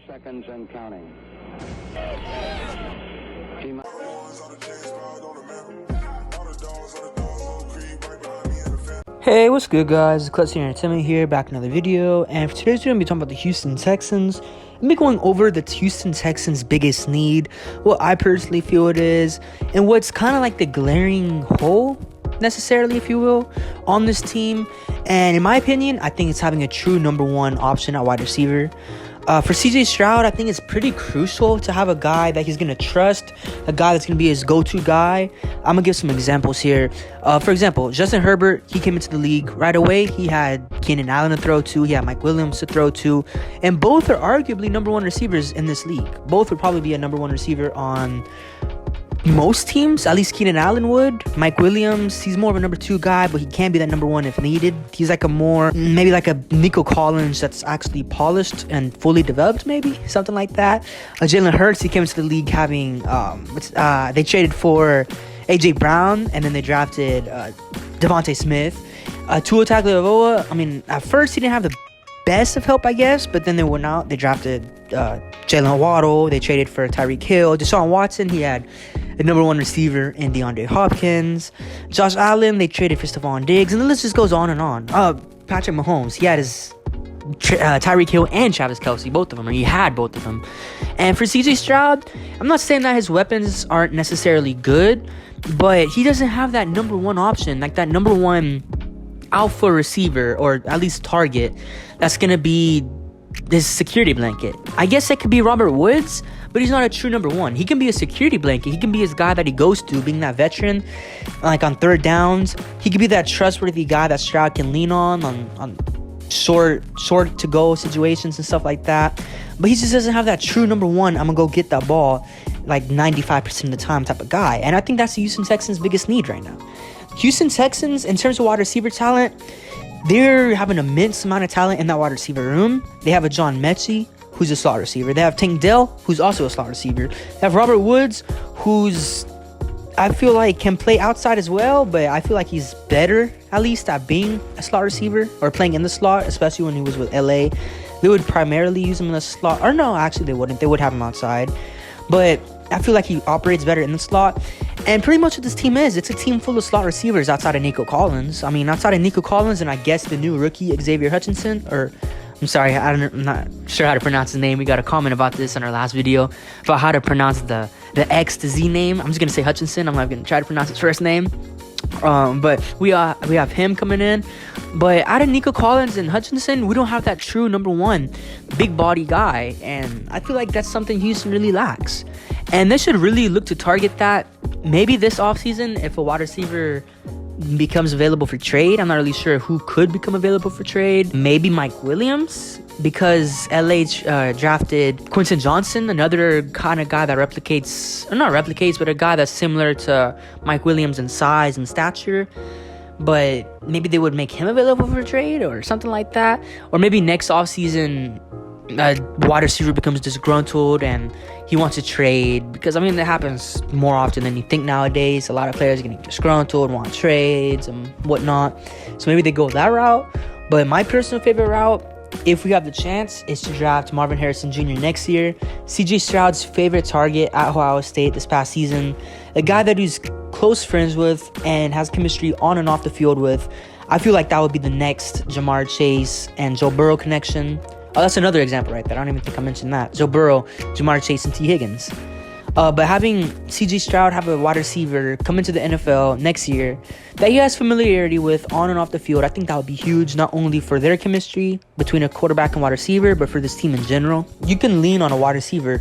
seconds and counting. Hey, what's good, guys? It's Clutch and Timmy here, back in another video. And for today's video, I'm going to be talking about the Houston Texans. I'm going to be going over the Houston Texans' biggest need, what I personally feel it is, and what's kind of like the glaring hole, necessarily, if you will, on this team. And in my opinion, I think it's having a true number one option at wide receiver. For CJ Stroud, I think it's pretty crucial to have a guy that he's going to trust, a guy that's going to be his go-to guy. I'm going to give some examples here. For example, Justin Herbert, he came into the league right away. He had Keenan Allen to throw to. He had Mike Williams to throw to. And both are arguably number one receivers in this league. Both would probably be a number one receiver on most teams. At least Keenan Allen would. Mike Williams, he's more of a number two guy, but he can be that number one if needed. He's like maybe like a Nico Collins that's actually polished and fully developed, maybe something like that. Jalen Hurts, he came into the league having they traded for AJ Brown, and then they drafted Devontae Smith. Tua Tagovailoa, I mean, at first he didn't have the best of help, I guess, but then they went out. They drafted Jalen Waddle. They traded for Tyreek Hill. Deshaun Watson, he had the number one receiver in DeAndre Hopkins. Josh Allen, they traded for Stephon Diggs, and the list just goes on and on. Patrick Mahomes, he had his Tyreek Hill and Travis Kelce, both of them, or he had both of them. And for CJ Stroud, I'm not saying that his weapons aren't necessarily good, but he doesn't have that number one option, like that number one alpha receiver, or at least target, that's going to be this security blanket. I guess that could be Robert Woods, but he's not a true number one. He can be a security blanket. He can be his guy that he goes to, being that veteran, like on third downs. He could be that trustworthy guy that Stroud can lean on short to go situations and stuff like that. But he just doesn't have that true number one, I'm gonna go get that ball like 95% of the time type of guy. And I think that's the Houston Texans' biggest need right now. Houston Texans, in terms of wide receiver talent, they have an immense amount of talent in that wide receiver room. They have a John Mechie, who's a slot receiver. They have Tank Dell, who's also a slot receiver. They have Robert Woods, who's, I feel like, can play outside as well, but I feel like he's better, at least, at being a slot receiver or playing in the slot, especially when he was with LA. They would primarily use him in the slot. Or no, actually they wouldn't. They would have him outside. But I feel like he operates better in the slot. And pretty much what this team is, it's a team full of slot receivers outside of Nico Collins. I mean, outside of Nico Collins and I guess the new rookie, Xavier Hutchinson, or I'm sorry, I'm not sure how to pronounce his name. We got a comment about this in our last video about how to pronounce the X to Z name. I'm just going to say Hutchinson. I'm not going to try to pronounce his first name. But we have him coming in. But out of Nico Collins and Hutchinson, we don't have that true number one big body guy. And I feel like that's something Houston really lacks. And they should really look to target that maybe this offseason if a wide receiver becomes available for trade. I'm not really sure who could become available for trade. Maybe Mike Williams, because LA drafted Quentin Johnson, another kind of guy that but a guy that's similar to Mike Williams in size and stature. But maybe they would make him available for trade or something like that. Or maybe next offseason, a wide receiver becomes disgruntled and he wants to trade, because I mean that happens more often than you think nowadays. A lot of players are getting disgruntled, want trades and whatnot, so maybe they go that route. But my personal favorite route, if we have the chance, is to draft Marvin Harrison Jr. next year. CJ Stroud's favorite target at Ohio State this past season, a guy that he's close friends with and has chemistry on and off the field with. I feel like that would be the next Jamar Chase and Joe Burrow connection. Oh, that's another example right there. I don't even think I mentioned that. Joe Burrow, Jamar Chase, and T. Higgins. But having C.J. Stroud have a wide receiver come into the NFL next year that he has familiarity with on and off the field, I think that would be huge, not only for their chemistry between a quarterback and wide receiver, but for this team in general. You can lean on a wide receiver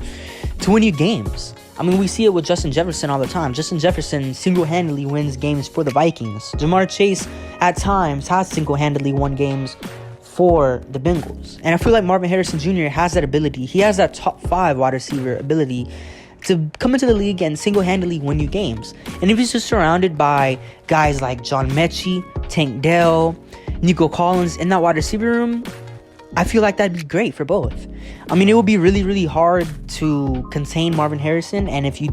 to win you games. I mean, we see it with Justin Jefferson all the time. Justin Jefferson single-handedly wins games for the Vikings. Jamar Chase, at times, has single-handedly won games for the Bengals. And I feel like Marvin Harrison Jr. has that ability. He has that top 5 wide receiver ability to come into the league and single-handedly win you games. And if he's just surrounded by guys like John Mechie, Tank Dell, Nico Collins in that wide receiver room, I feel like that'd be great for both. I mean, it would be really, really hard to contain Marvin Harrison, and if he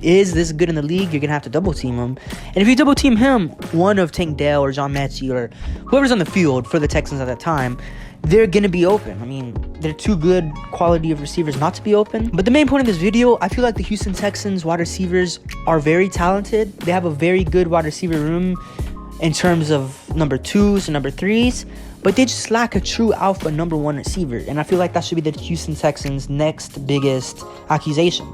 is this good in the league, you're going to have to double-team him. And if you double-team him, one of Tank Dell or John Mechie or whoever's on the field for the Texans at that time, they're gonna be open. I mean, they're too good quality of receivers not to be open. But the main point of this video, I feel like the Houston Texans wide receivers are very talented. They have a very good wide receiver room in terms of number 2s and number 3s, but they just lack a true alpha number 1 receiver. And I feel like that should be the Houston Texans' next biggest accusation.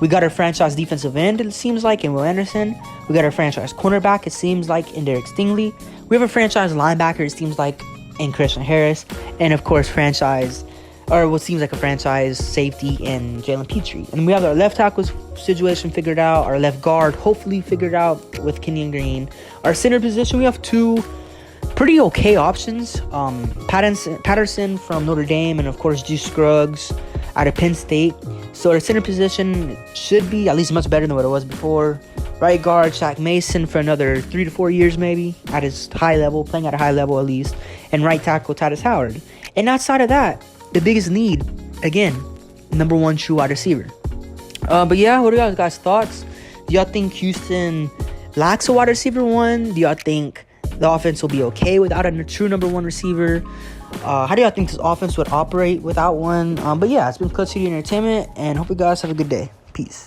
We got our franchise defensive end, it seems like, in Will Anderson. We got our franchise cornerback, it seems like, in Derek Stingley. We have a franchise linebacker, it seems like, in Christian Harris. And of course, what seems like a franchise safety in Jalen Petrie. And we have our left tackle situation figured out, our left guard hopefully figured out with Kenyon Green. Our center position, we have 2 pretty okay options. Patterson from Notre Dame, and of course Juice Scruggs out of Penn State. So our center position should be at least much better than what it was before. Right guard, Shaq Mason for another 3 to 4 years maybe, at his high level, playing at a high level at least. And right tackle, Titus Howard. And outside of that, the biggest need, again, number 1 true wide receiver. But yeah, what are y'all guys' thoughts? Do y'all think Houston lacks a wide receiver 1? Do y'all think the offense will be okay without a true number 1 receiver? How do y'all think this offense would operate without one? But yeah, it's been Clutch City Entertainment, and hope you guys have a good day. Peace.